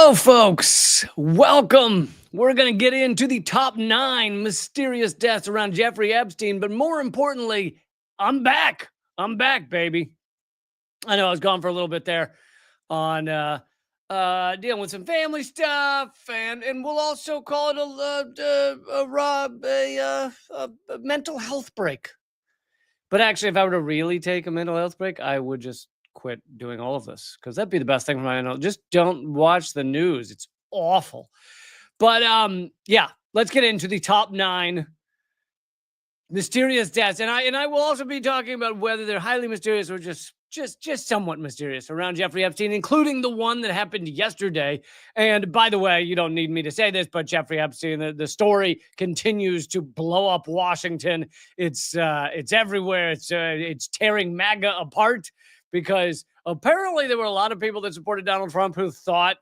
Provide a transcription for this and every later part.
Hello, folks. Welcome. We're going to get into the top 9 mysterious deaths around Jeffrey Epstein, but more importantly, I'm back. I'm back, baby. I know I was gone for a little bit there on dealing with some family stuff, and we'll also call it a mental health break. But actually, if I were to really take a mental health break, I would just quit doing all of this because that'd be the best thing for my mental. Just don't watch the news. It's awful. But yeah, let's get into the top 9 mysterious deaths. And I will also be talking about whether they're highly mysterious or just somewhat mysterious around Jeffrey Epstein, including the one that happened yesterday. And by the way, you don't need me to say this, but Jeffrey Epstein, the story continues to blow up Washington. It's everywhere. It's tearing MAGA apart because apparently there were a lot of people that supported Donald Trump who thought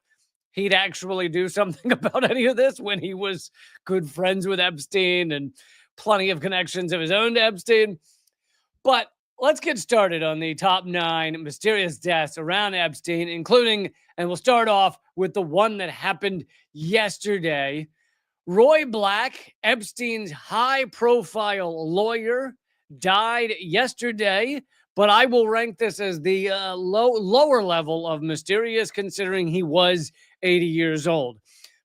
he'd actually do something about any of this when he was good friends with Epstein and plenty of connections of his own to Epstein. But let's get started on the top 9 mysterious deaths around Epstein, including, and we'll start off with the one that happened yesterday. Roy Black, Epstein's high-profile lawyer, died yesterday, but I will rank this as the lower level of mysterious, considering he was 80 years old.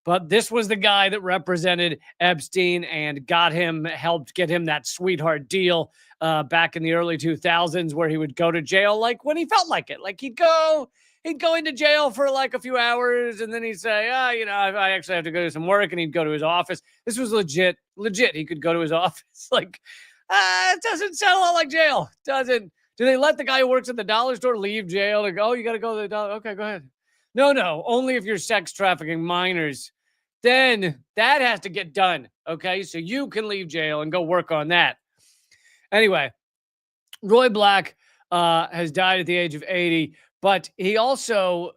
But this was the guy that represented Epstein and helped get him that sweetheart deal back in the early 2000s, where he would go to jail like when he felt like it. Like he'd go into jail for like a few hours, and then he'd say, I actually have to go do some work, and he'd go to his office. This was legit. He could go to his office. Like, it doesn't sound a lot like jail. Doesn't. Do they let the guy who works at the dollar store leave jail to go, oh, you got to go to the dollar? Okay, go ahead. No, only if you're sex trafficking minors. Then that has to get done, okay? So you can leave jail and go work on that. Anyway, Roy Black has died at the age of 80, but he also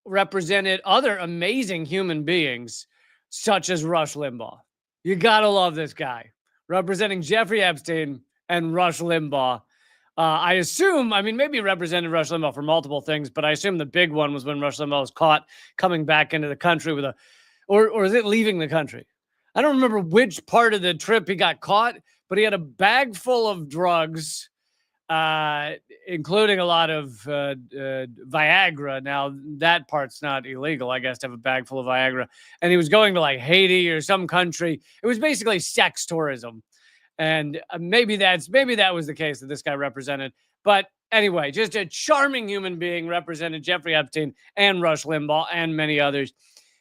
represented other amazing human beings, such as Rush Limbaugh. You gotta love this guy, representing Jeffrey Epstein and Rush Limbaugh. I assume, maybe he represented Rush Limbaugh for multiple things, but I assume the big one was when Rush Limbaugh was caught coming back into the country with or is it leaving the country? I don't remember which part of the trip he got caught, but he had a bag full of drugs, including a lot of Viagra. Now, that part's not illegal, I guess, to have a bag full of Viagra. And he was going to like Haiti or some country. It was basically sex tourism. And maybe that was the case that this guy represented. But anyway, just a charming human being, represented Jeffrey Epstein and Rush Limbaugh and many others.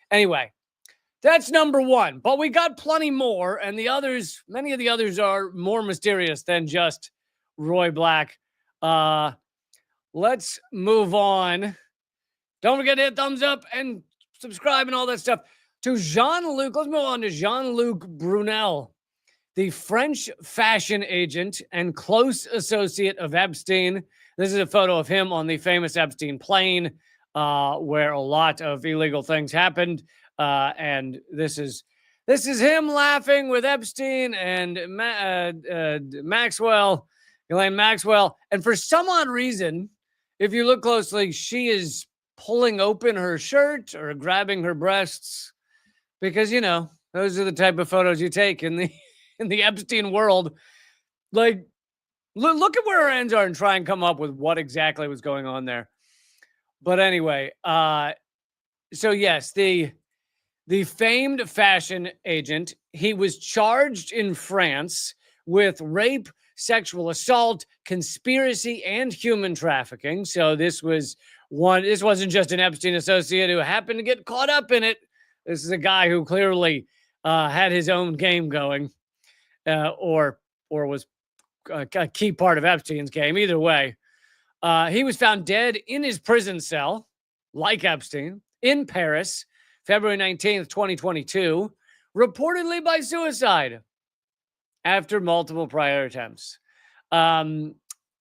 Anyway, that's number 1. But we got plenty more. And many of the others are more mysterious than just Roy Black. Let's move on. Don't forget to hit thumbs up and subscribe and all that stuff. Let's move on to Jean-Luc Brunel, the French fashion agent and close associate of Epstein. This is a photo of him on the famous Epstein plane, where a lot of illegal things happened. And this is him laughing with Epstein and Ghislaine Maxwell. And for some odd reason, if you look closely, she is pulling open her shirt or grabbing her breasts, because, those are the type of photos you take in the Epstein world. Like, look at where her ends are and try and come up with what exactly was going on there. But anyway, so yes, the famed fashion agent, he was charged in France with rape, sexual assault, conspiracy, and human trafficking. So this wasn't just an Epstein associate who happened to get caught up in it. This is a guy who clearly had his own game going, or was a key part of Epstein's game. Either way, he was found dead in his prison cell, like Epstein, in Paris, February 19th, 2022, reportedly by suicide after multiple prior attempts. Or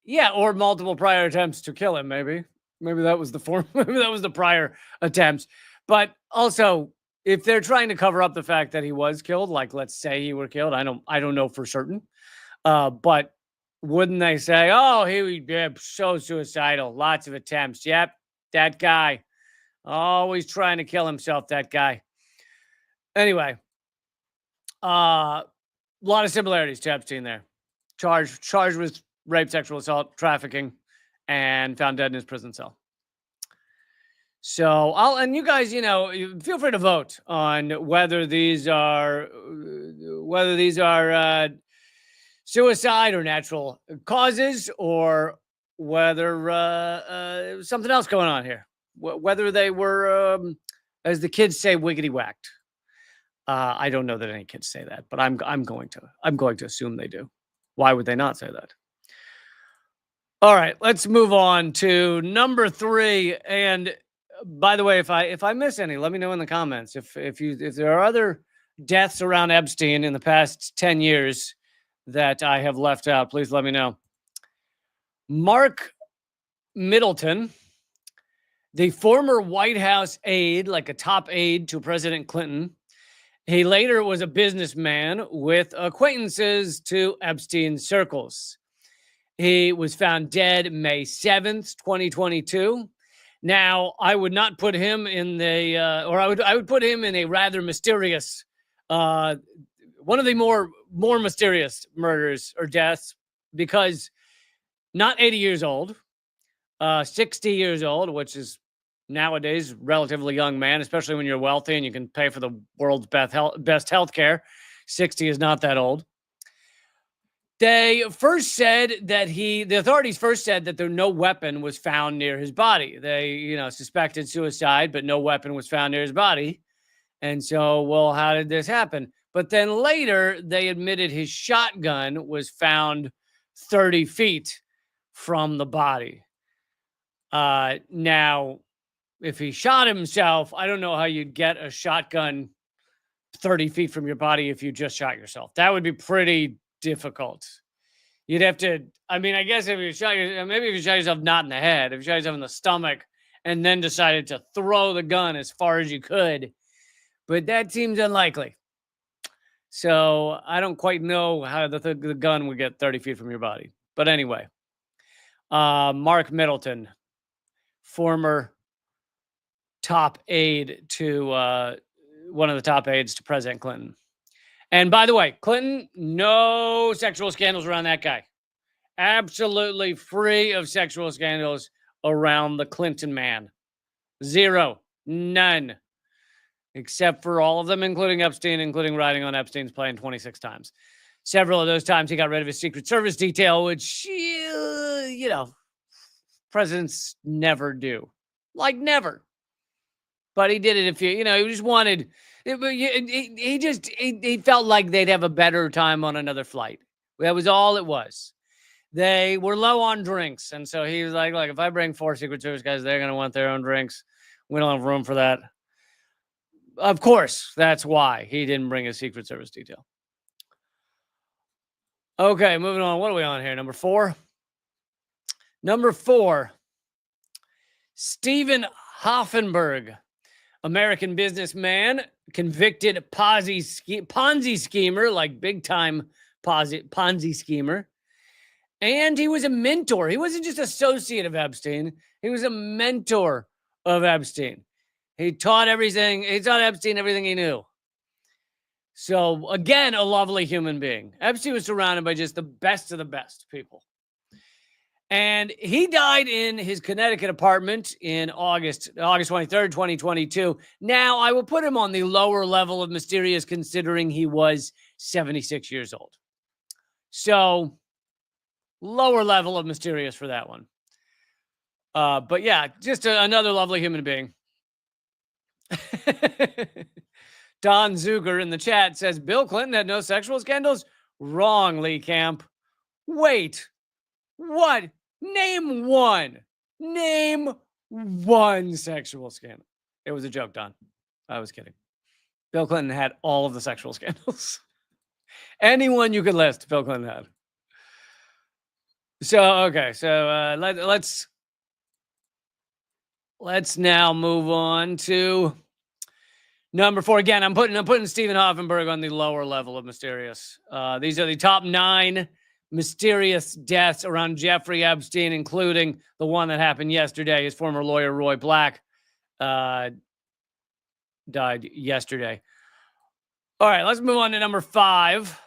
multiple prior attempts to kill him, maybe. Maybe that was the form. Maybe that was the prior attempts. But also, if they're trying to cover up the fact that he was killed, like let's say he were killed, I don't know for certain. But wouldn't they say, oh, he was so suicidal, lots of attempts. Yep, that guy. Always trying to kill himself, that guy. Anyway, a lot of similarities to Epstein there. Charged with rape, sexual assault, trafficking, and found dead in his prison cell. So and you guys, feel free to vote on whether these are suicide or natural causes, or whether something else going on here. Whether they were, as the kids say, wiggity whacked. I don't know that any kids say that, but I'm going to assume they do. Why would they not say that? All right, let's move on to number 3. And by the way, if I miss any, let me know in the comments. If there are other deaths around Epstein in the past 10 years that I have left out, please let me know. Mark Middleton, the former White House aide, like a top aide to President Clinton. He later was a businessman with acquaintances to Epstein circles. He was found dead May 7th, 2022. Now, I would not put him in the, I would put him in a rather mysterious, one of the more mysterious murders or deaths, because not 80 years old, 60 years old, which is nowadays relatively young man, especially when you're wealthy and you can pay for the world's best health care. 60 is not that old. The authorities first said that no weapon was found near his body. They, suspected suicide, but no weapon was found near his body. And so, well, how did this happen? But then later they admitted his shotgun was found 30 feet from the body. Now, if he shot himself, I don't know how you'd get a shotgun 30 feet from your body if you just shot yourself. That would be pretty difficult. You'd have to, I guess if you shot yourself not in the head, if you shot yourself in the stomach and then decided to throw the gun as far as you could, but that seems unlikely. So I don't quite know how the gun would get 30 feet from your body. But anyway, Mark Middleton, former top aide to one of the top aides to President Clinton. And by the way, Clinton, no sexual scandals around that guy. Absolutely free of sexual scandals around the Clinton man. Zero. None. Except for all of them, including Epstein, including riding on Epstein's plane 26 times. Several of those times he got rid of his Secret Service detail, which, presidents never do. Like, never. But he did it if he just wanted... He felt like they'd have a better time on another flight. That was all it was. They were low on drinks. And so he was like, if I bring 4 Secret Service guys, they're going to want their own drinks. We don't have room for that. Of course, that's why he didn't bring a Secret Service detail. Okay, moving on. What are we on here? Number 4? Number 4, Stephen Hoffenberg, American businessman, convicted Ponzi schemer, like big-time Ponzi schemer. And he was a mentor. He wasn't just associate of Epstein. He was a mentor of Epstein. He taught Epstein everything he knew. So, again, a lovely human being. Epstein was surrounded by just the best of the best people. And he died in his Connecticut apartment in August 23rd, 2022. Now, I will put him on the lower level of mysterious, considering he was 76 years old. So, lower level of mysterious for that one. But yeah, just another lovely human being. Don Zuger in the chat says, Bill Clinton had no sexual scandals? Wrong, Lee Camp. Wait, what? Name one. Name one sexual scandal. It was a joke, Don. I was kidding. Bill Clinton had all of the sexual scandals. Anyone you could list, Bill Clinton had. So, okay. So, let's now move on to number 4. Again, I'm putting Stephen Hoffenberg on the lower level of mysterious. These are the top 9 mysterious deaths around Jeffrey Epstein, including the one that happened yesterday, his former lawyer, Roy Black. died yesterday. All right, let's move on to number 5.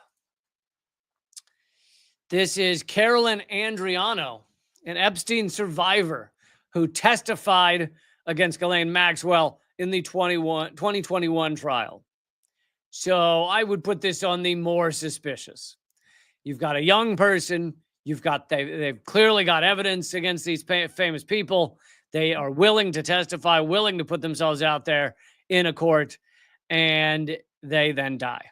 This is Carolyn Andriano, an Epstein survivor who testified against Ghislaine Maxwell in the 2021 trial. So I would put this on the more suspicious. You've got a young person. They've clearly got evidence against these famous people. They are willing to testify, willing to put themselves out there in a court, and they then die.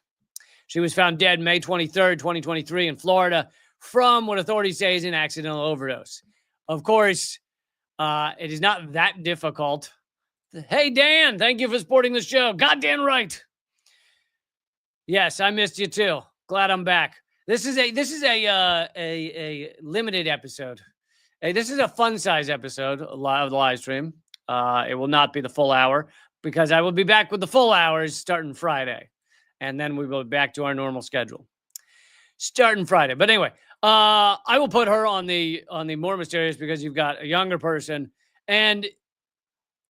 She was found dead May 23rd, 2023 in Florida from what authorities say is an accidental overdose. Of course, it is not that difficult. Hey, Dan, thank you for supporting the show. Goddamn right. Yes, I missed you too. Glad I'm back. This is a limited episode. This is a fun size episode of the live stream. It will not be the full hour because I will be back with the full hours starting Friday, and then we will be back to our normal schedule starting Friday. But anyway, I will put her on the more mysterious because you've got a younger person, and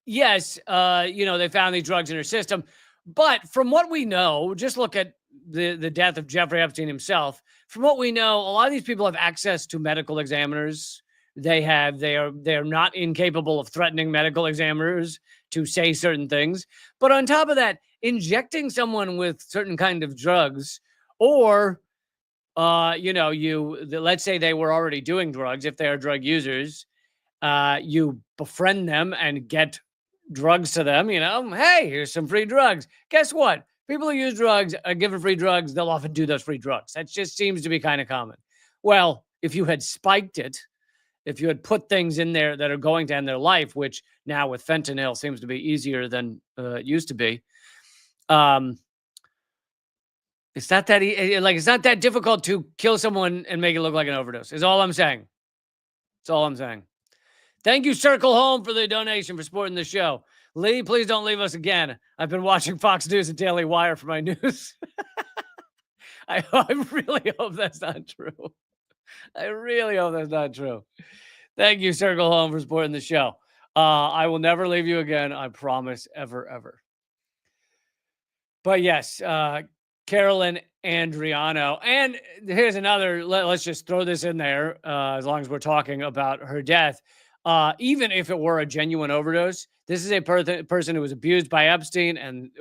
yes, they found these drugs in her system. But from what we know, just look at the death of Jeffrey Epstein himself. From what we know, a lot of these people have access to medical examiners. They are not incapable of threatening medical examiners to say certain things. But on top of that, injecting someone with certain kind of drugs, or let's say they were already doing drugs. If they are drug users, you befriend them and get drugs to them. Hey, here's some free drugs. Guess what? People who use drugs are given free drugs. They'll often do those free drugs. That just seems to be kind of common. Well, if you had spiked it, if you had put things in there that are going to end their life, which now with fentanyl seems to be easier than it used to be, it's not that it's not that difficult to kill someone and make it look like an overdose. Is all I'm saying. That's all I'm saying. Thank you, Circle Home, for the donation for supporting the show. Lee, please don't leave us again. I've been watching Fox News and Daily Wire for my news. I really hope that's not true. I really hope that's not true. Thank you, Circle Home, for supporting the show. I will never leave you again. I promise, ever, ever. But yes, Carolyn Andriano. And here's another, let's just throw this in there, as long as we're talking about her death. Even if it were a genuine overdose, this is a person who was abused by Epstein, and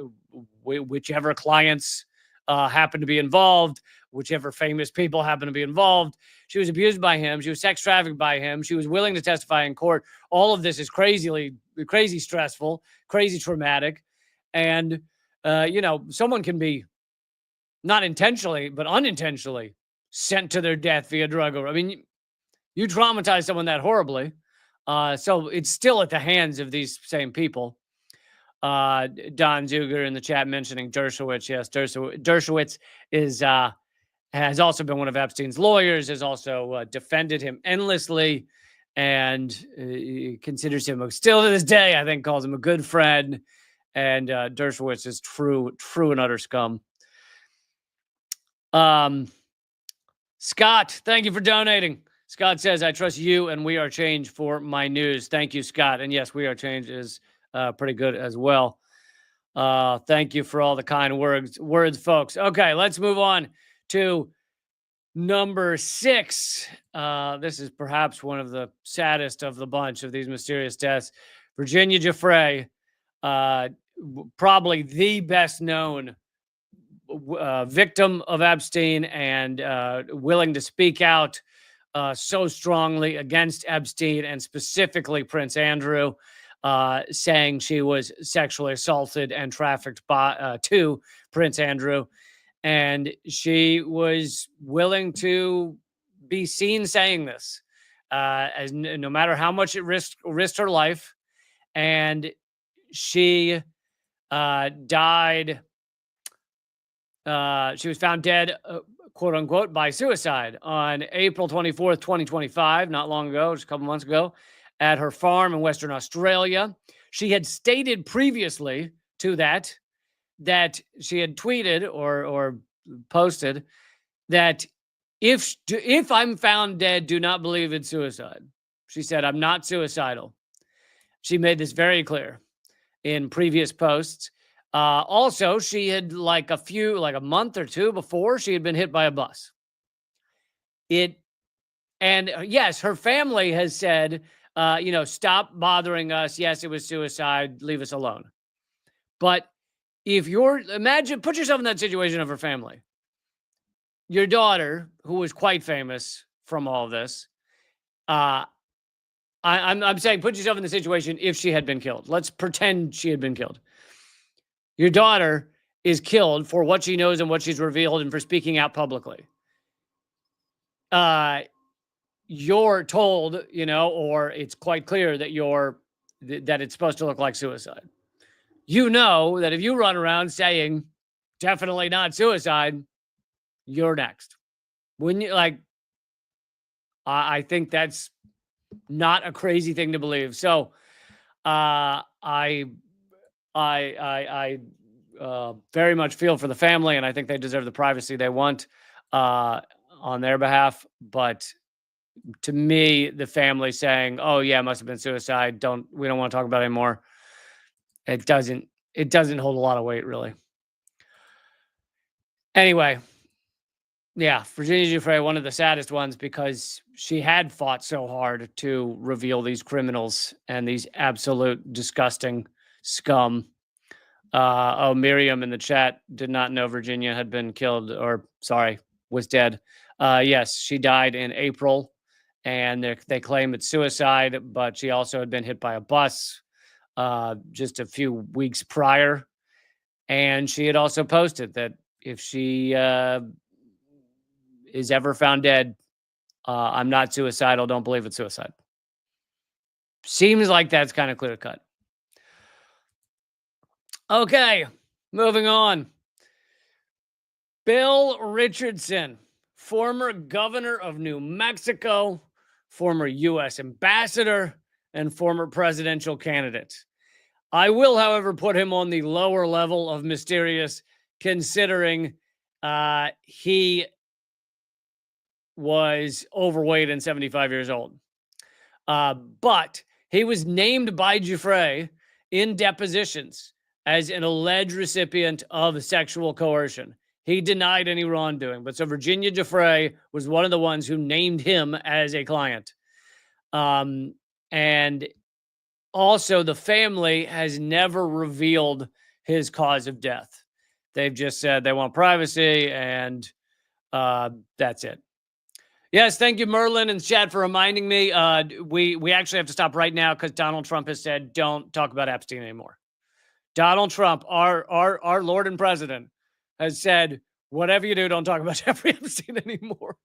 whichever clients happen to be involved, whichever famous people happen to be involved, she was abused by him. She was sex trafficked by him. She was willing to testify in court. All of this is crazy stressful, crazy traumatic. And, someone can be not intentionally, but unintentionally sent to their death via drug. I mean, you traumatize someone that horribly. So it's still at the hands of these same people. Don Zuger in the chat mentioning Dershowitz. Yes, Dershowitz has also been one of Epstein's lawyers, has also defended him endlessly, and considers him still to this day, I think, calls him a good friend. And Dershowitz is true and utter scum. Scott, thank you for donating. Scott says, I trust you and We Are Change for my news. Thank you, Scott. And yes, We Are Change is pretty good as well. Thank you for all the kind words, folks. Okay, let's move on to number 6. This is perhaps one of the saddest of the bunch of these mysterious deaths. Virginia Giuffre, probably the best known victim of Epstein, and willing to speak out so strongly against Epstein and specifically Prince Andrew, saying she was sexually assaulted and trafficked to Prince Andrew. And she was willing to be seen saying this, as no matter how much it risked her life. And she died. She was found dead, quote unquote, by suicide on April 24th, 2025, not long ago, just a couple months ago, at her farm in Western Australia. She had stated previously to that she had tweeted or posted that if I'm found dead, do not believe it's suicide. She said, I'm not suicidal. She made this very clear. in previous posts. Also, she had like a month or two before, she had been hit by a bus. Yes, her family has said, stop bothering us. Yes, it was suicide. Leave us alone. But if put yourself in that situation of her family. Your daughter, who was quite famous from all of this, I'm saying put yourself in the situation if she had been killed. Let's pretend she had been killed. Your daughter is killed for what she knows and what she's revealed and for speaking out publicly. You're told, or it's quite clear that that it's supposed to look like suicide. You know that if you run around saying definitely not suicide, you're next. Wouldn't you? I think that's not a crazy thing to believe. So, I very much feel for the family, and I think they deserve the privacy they want on their behalf. But to me, the family saying, "Oh yeah, it must have been suicide. We don't want to talk about it anymore." It doesn't hold a lot of weight, really. Anyway, yeah, Virginia Giuffre, one of the saddest ones, because she had fought so hard to reveal these criminals and these absolute disgusting scum. Miriam in the chat did not know Virginia had been killed, was dead. Yes, she died in April, and they claim it's suicide, but she also had been hit by a bus just a few weeks prior. And she had also posted that if she is ever found dead, I'm not suicidal. Don't believe it's suicide. Seems like that's kind of clear cut. Okay, moving on. Bill Richardson, former governor of New Mexico, former U.S. ambassador, and former presidential candidate. I will, however, put him on the lower level of mysterious, considering he was overweight and 75 years old. But he was named by Giuffre in depositions as an alleged recipient of sexual coercion. He denied any wrongdoing. But so Virginia Giuffre was one of the ones who named him as a client. And also, the family has never revealed his cause of death. They've just said they want privacy, and that's it. Yes, thank you, Merlin and chat, for reminding me. We actually have to stop right now because Donald Trump has said don't talk about Epstein anymore. Donald Trump, our Lord and President, has said, whatever you do, don't talk about Jeffrey Epstein anymore.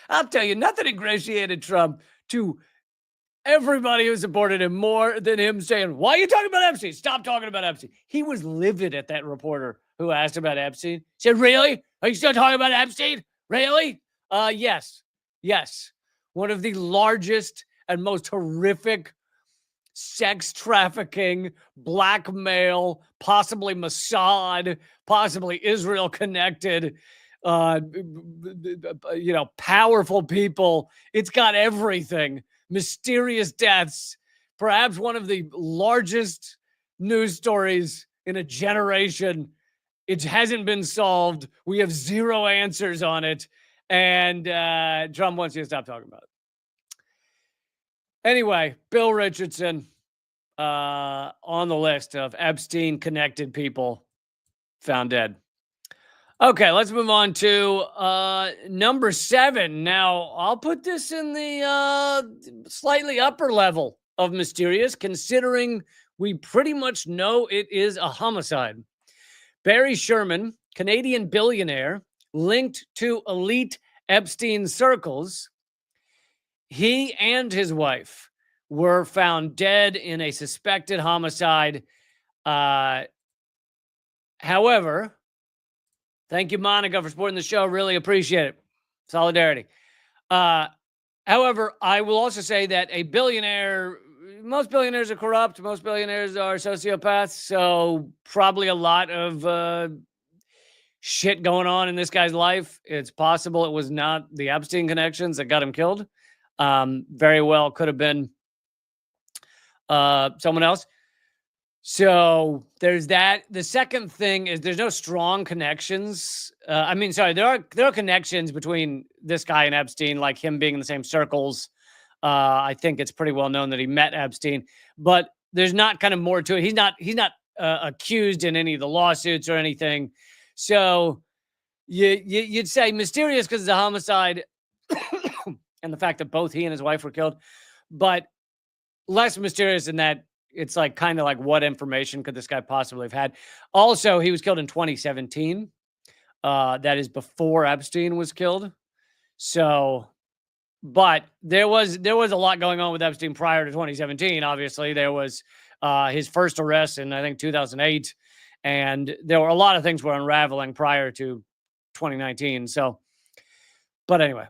I'll tell you, nothing ingratiated Trump to everybody who supported him more than him saying, why are you talking about Epstein? Stop talking about Epstein. He was livid at that reporter who asked about Epstein. He said, really? Are you still talking about Epstein? Really? Yes. One of the largest and most horrific sex trafficking, blackmail, possibly Mossad, possibly Israel connected, powerful people. It's got everything. Mysterious deaths, perhaps one of the largest news stories in a generation. It hasn't been solved. We have zero answers on it. And Trump wants you to stop talking about it. Anyway, Bill Richardson on the list of Epstein-connected people found dead. Okay, let's move on to number 7. Now, I'll put this in the slightly upper level of mysterious, considering we pretty much know it is a homicide. Barry Sherman, Canadian billionaire, linked to elite Epstein circles. He and his wife were found dead in a suspected homicide. However, thank you, Monica, for supporting the show. Really appreciate it. Solidarity. However, I will also say that a billionaire, most billionaires are corrupt. Most billionaires are sociopaths. So probably a lot of shit going on in this guy's life. It's possible it was not the Epstein connections that got him killed. Very well could have been someone else. So there's that. The second thing is there's no strong connections. There are connections between this guy and Epstein, like him being in the same circles. I think it's pretty well known that he met Epstein, but there's not kind of more to it. He's not accused in any of the lawsuits or anything. So you'd say mysterious because it's a homicide and the fact that both he and his wife were killed, but less mysterious than that. It's like kind of like what information could this guy possibly have had? Also, he was killed in 2017. That is before Epstein was killed. So, but there was a lot going on with Epstein prior to 2017. Obviously, there was his first arrest in I think 2008, and there were a lot of things were unraveling prior to 2019. So, but anyway,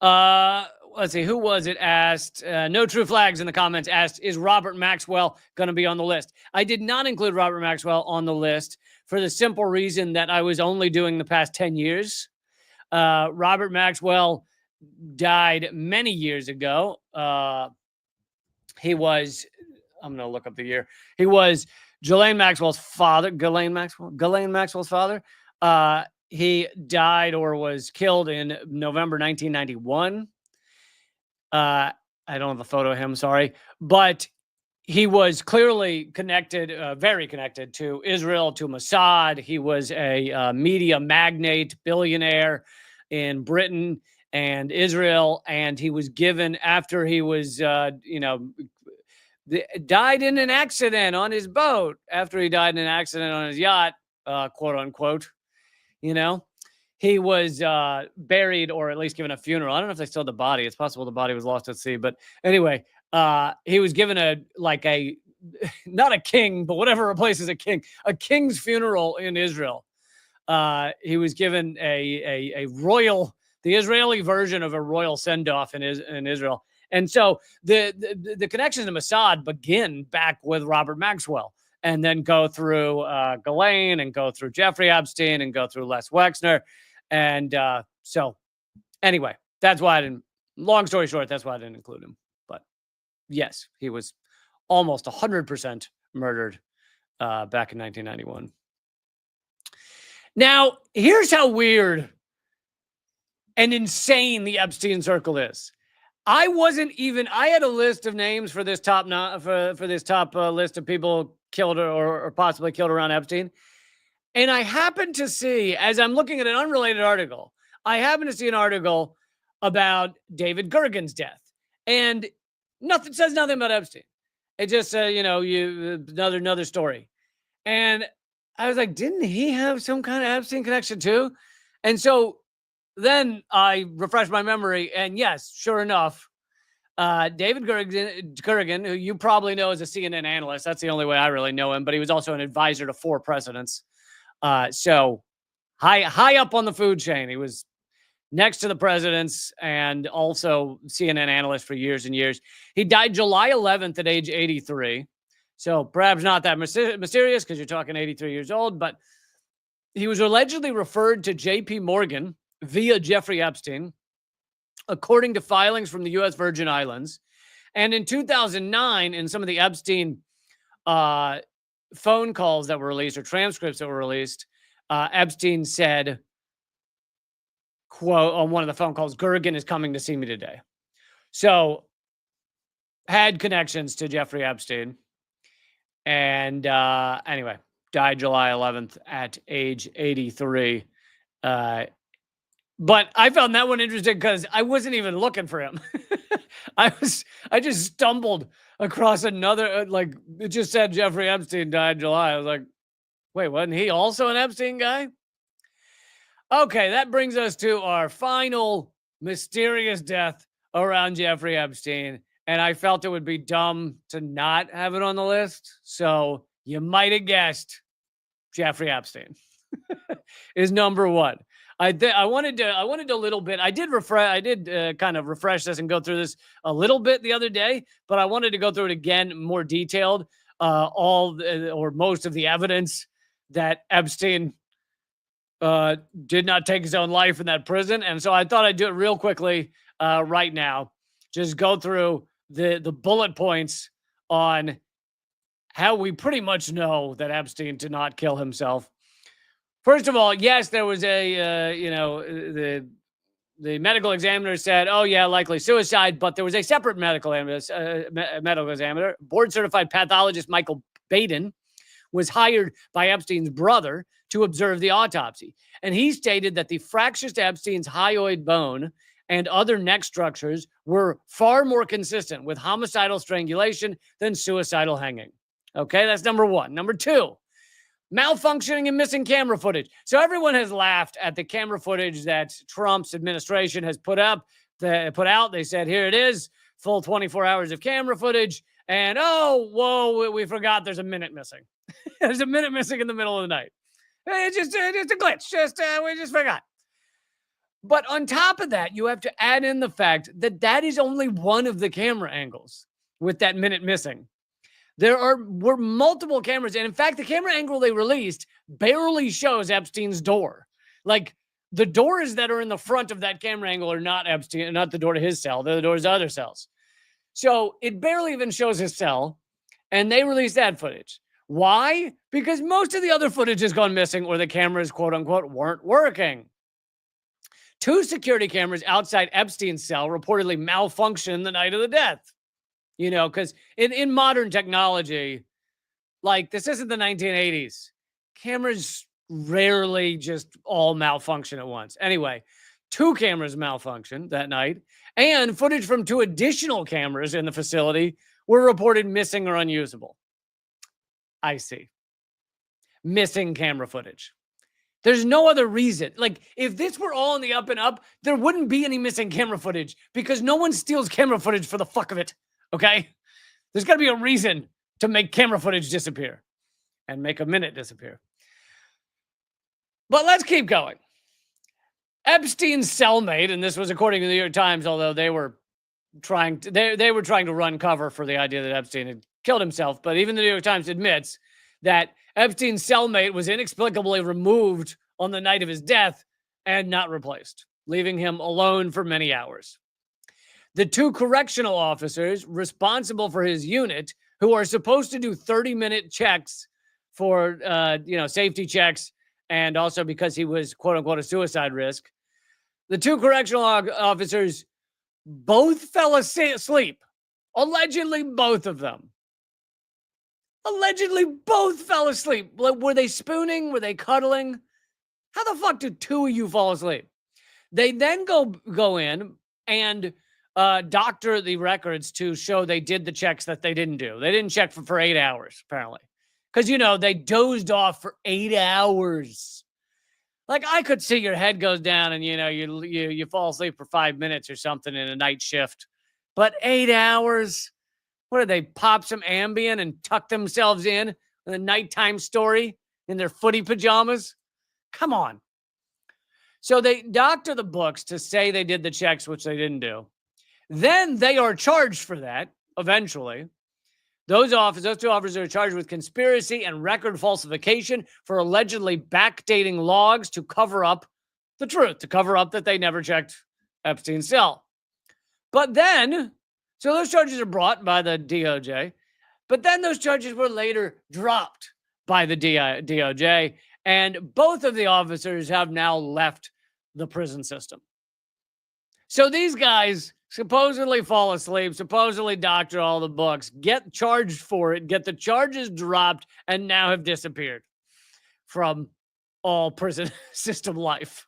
let's see, who was it asked? No True Flags in the comments asked, is Robert Maxwell going to be on the list? I did not include Robert Maxwell on the list for the simple reason that I was only doing the past 10 years. Robert Maxwell died many years ago. He was, I'm going to look up the year. He was Ghislaine Maxwell's father. Ghislaine Maxwell's father. He died or was killed in November 1991. I don't have a photo of him, sorry. But he was clearly connected, very connected to Israel, to Mossad. He was a media magnate, billionaire in Britain and Israel. And he was given, after he was, died in an accident on his boat, after he died in an accident on his yacht, quote unquote, he was buried or at least given a funeral. I don't know if they still had the body. It's possible the body was lost at sea. But anyway, he was given not a king, but whatever replaces a king's funeral in Israel. He was given the Israeli version of a royal send-off in Israel. And so the connections to Mossad begin back with Robert Maxwell and then go through Ghislaine and go through Jeffrey Epstein and go through Les Wexner. And so anyway, that's why long story short, that's why I didn't include him. But yes, he was almost 100% murdered back in 1991. Now, here's how weird and insane the Epstein circle is. I had a list of names for this top list of people killed or possibly killed around Epstein. And I happened to see, as I'm looking at an unrelated article, I happened to see an article about David Gergen's death. And says nothing about Epstein. It just said, another story. And I was like, didn't he have some kind of Epstein connection too? And so then I refreshed my memory, and yes, sure enough, David Gergen, who you probably know as a CNN analyst, that's the only way I really know him, but he was also an advisor to 4 presidents. So high up on the food chain. He was next to the presidents and also CNN analyst for years and years. He died July 11th at age 83. So perhaps not that mysterious because you're talking 83 years old, but he was allegedly referred to JP Morgan via Jeffrey Epstein, according to filings from the U.S. Virgin Islands. And in 2009, in some of the Epstein phone calls that were released or transcripts that were released, Epstein said, quote, on one of the phone calls, Gergen is coming to see me today. So had connections to Jeffrey Epstein. And anyway, died July 11th at age 83. But I found that one interesting because I wasn't even looking for him. I just stumbled across another, it just said Jeffrey Epstein died July. I was like, wait, wasn't he also an Epstein guy? Okay, that brings us to our final mysterious death around Jeffrey Epstein. And I felt it would be dumb to not have it on the list. So you might have guessed Jeffrey Epstein is number one. I wanted a little bit. I did kind of refresh this and go through this a little bit the other day, but I wanted to go through it again more detailed. Or most of the evidence that Epstein did not take his own life in that prison, and so I thought I'd do it real quickly right now. Just go through the bullet points on how we pretty much know that Epstein did not kill himself. First of all, yes, there was the medical examiner said, oh, yeah, likely suicide, but there was a separate medical examiner, board-certified pathologist Michael Baden, was hired by Epstein's brother to observe the autopsy. And he stated that the fractures to Epstein's hyoid bone and other neck structures were far more consistent with homicidal strangulation than suicidal hanging. Okay, that's number one. Number two, malfunctioning and missing camera footage. So everyone has laughed at the camera footage that Trump's administration has put out. They said, here it is, full 24 hours of camera footage. And, oh, whoa, we forgot there's a minute missing. There's a minute missing in the middle of the night. It's just a glitch. We just forgot. But on top of that, you have to add in the fact that that is only one of the camera angles with that minute missing. There were multiple cameras. And in fact, the camera angle they released barely shows Epstein's door. Like, the doors that are in the front of that camera angle are not Epstein, not the door to his cell. They're the doors to other cells. So it barely even shows his cell. And they released that footage. Why? Because most of the other footage has gone missing or the cameras, quote unquote, weren't working. 2 security cameras outside Epstein's cell reportedly malfunctioned the night of the death. You know, because in modern technology, like, this isn't the 1980s. Cameras rarely just all malfunction at once. Anyway, 2 cameras malfunctioned that night, and footage from 2 additional cameras in the facility were reported missing or unusable. I see. Missing camera footage. There's no other reason. Like, if this were all in the up and up, there wouldn't be any missing camera footage because no one steals camera footage for the fuck of it. Okay? There's got to be a reason to make camera footage disappear and make a minute disappear. But let's keep going. Epstein's cellmate, and this was according to the New York Times, although they were trying to run cover for the idea that Epstein had killed himself, but even the New York Times admits that Epstein's cellmate was inexplicably removed on the night of his death and not replaced, leaving him alone for many hours. The 2 correctional officers responsible for his unit, who are supposed to do 30-minute checks for, safety checks, and also because he was, quote unquote, a suicide risk, the 2 correctional officers both fell asleep. Allegedly, both of them. Allegedly, both fell asleep. Were they spooning? Were they cuddling? How the fuck did 2 of you fall asleep? They then go in and doctor the records to show they did the checks that they didn't do. They didn't check for 8 hours, apparently. Because, they dozed off for 8 hours. Like, I could see your head goes down and, you fall asleep for 5 minutes or something in a night shift. But 8 hours? What did they pop some Ambien and tuck themselves in with a nighttime story in their footy pajamas? Come on. So they doctor the books to say they did the checks, which they didn't do. Then they are charged for that, eventually. Those 2 officers are charged with conspiracy and record falsification for allegedly backdating logs to cover up the truth, to cover up that they never checked Epstein's cell. But then, so those charges are brought by the DOJ, but then those charges were later dropped by the DOJ, and both of the officers have now left the prison system. So these guys supposedly fall asleep, supposedly doctor all the books, get charged for it, get the charges dropped, and now have disappeared from all prison system life.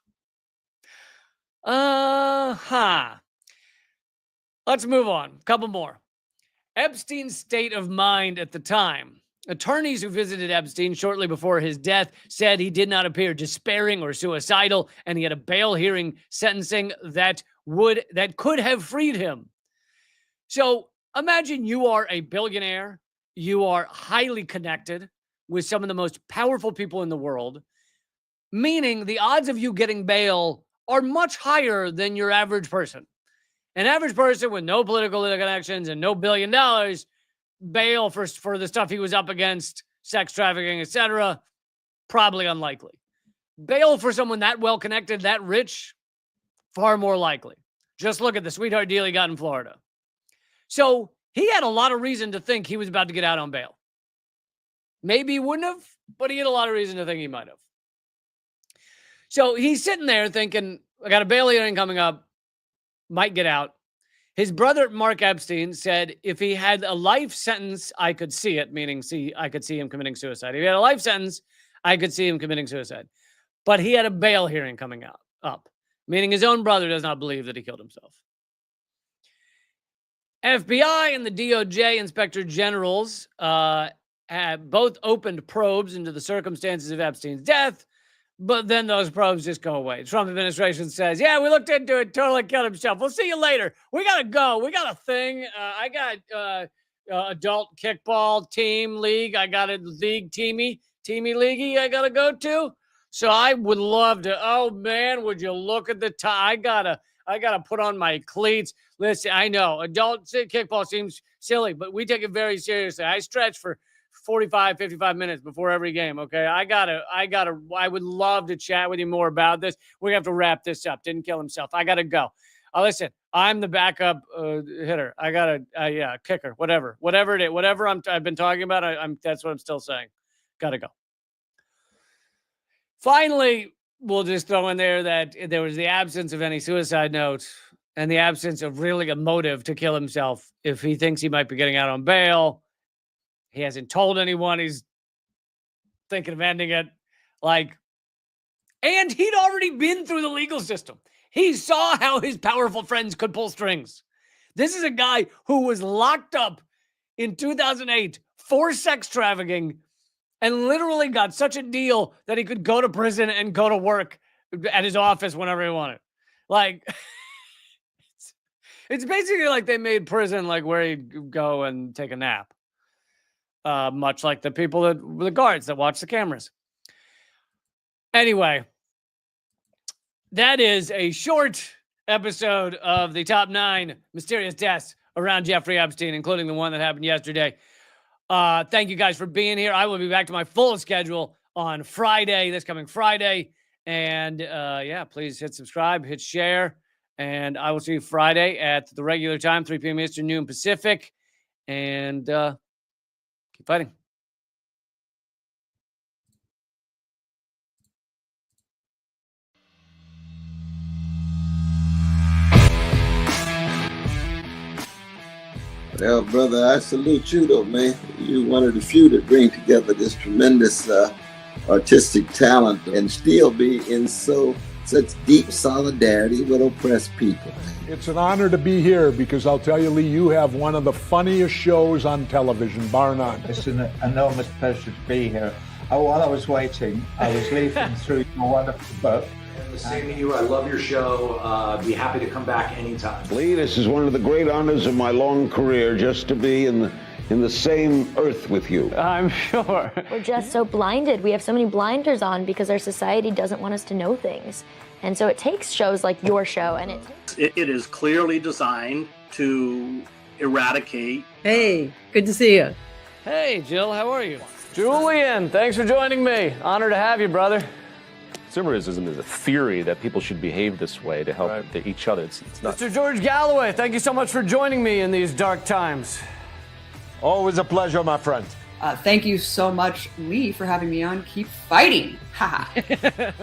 Let's move on. A couple more. Epstein's state of mind at the time. Attorneys who visited Epstein shortly before his death said he did not appear despairing or suicidal, and he had a bail hearing sentencing that could have freed him. So imagine you are a billionaire. You are highly connected with some of the most powerful people in the world, meaning the odds of you getting bail are much higher than your average person. An average person with no political connections and no $1 billion, bail for the stuff he was up against, sex trafficking, etc., probably unlikely. Bail for someone that well-connected, that rich, far more likely. Just look at the sweetheart deal he got in Florida. So He had a lot of reason to think he was about to get out on bail. Maybe he wouldn't have, but he had a lot of reason to think he might have. So he's sitting there thinking, I got a bail hearing coming up, might get out. His brother, Mark Epstein, said if he had a life sentence, I could see it, meaning I could see him committing suicide. If he had a life sentence, I could see him committing suicide. But he had a bail hearing coming up, meaning his own brother does not believe that he killed himself. FBI and the DOJ Inspector Generals have both opened probes into the circumstances of Epstein's death, but then those probes just go away. Trump administration says, yeah, we looked into it, totally killed himself. We'll see you later. We got to go. We got a thing. I got adult kickball team league. I got a league teamy leaguey I got to go to. So I would love to, oh man, would you look at the time? I gotta put on my cleats. Listen, I know adult kickball seems silly, but we take it very seriously. I stretch for 45, 55 minutes before every game. Okay. I would love to chat with you more about this. We have to wrap this up. Didn't kill himself. I gotta go. Listen, I'm the backup hitter. I gotta, kicker, whatever it is, whatever I've been talking about. That's what I'm still saying. Gotta go. Finally, we'll just throw in there that there was the absence of any suicide note and the absence of really a motive to kill himself. If he thinks he might be getting out on bail, he hasn't told anyone he's thinking of ending it. And he'd already been through the legal system. He saw how his powerful friends could pull strings. This is a guy who was locked up in 2008 for sex trafficking and literally got such a deal that he could go to prison and go to work at his office whenever he wanted. It's basically like they made prison like where he'd go and take a nap. Much like the guards that watch the cameras. Anyway, that is a short episode of the top 9 mysterious deaths around Jeffrey Epstein, including the one that happened yesterday. Thank you guys for being here. I will be back to my full schedule on Friday, this coming Friday. And please hit subscribe, hit share. And I will see you Friday at the regular time, 3 p.m. Eastern, noon Pacific. And keep fighting. Well, brother, I salute you, though, man. You're one of the few that bring together this tremendous artistic talent and still be in such deep solidarity with oppressed people. It's an honor to be here because I'll tell you, Lee, you have one of the funniest shows on television, bar none. It's an enormous pleasure to be here. While I was waiting, I was leafing through your wonderful book. Same to you. I love your show. Be happy to come back anytime. Lee, this is one of the great honors of my long career, just to be in the same earth with you. I'm sure. We're just so blinded. We have so many blinders on because our society doesn't want us to know things. And so it takes shows like your show, and it is clearly designed to eradicate. Hey, good to see you. Hey, Jill, how are you? Julian, thanks for joining me. Honor to have you, brother. Consumerism is a theory that people should behave this way to help each other. It's not. Mr. George Galloway, thank you so much for joining me in these dark times. Always a pleasure, my friend. Thank you so much, Lee, for having me on. Keep fighting. Ha ha.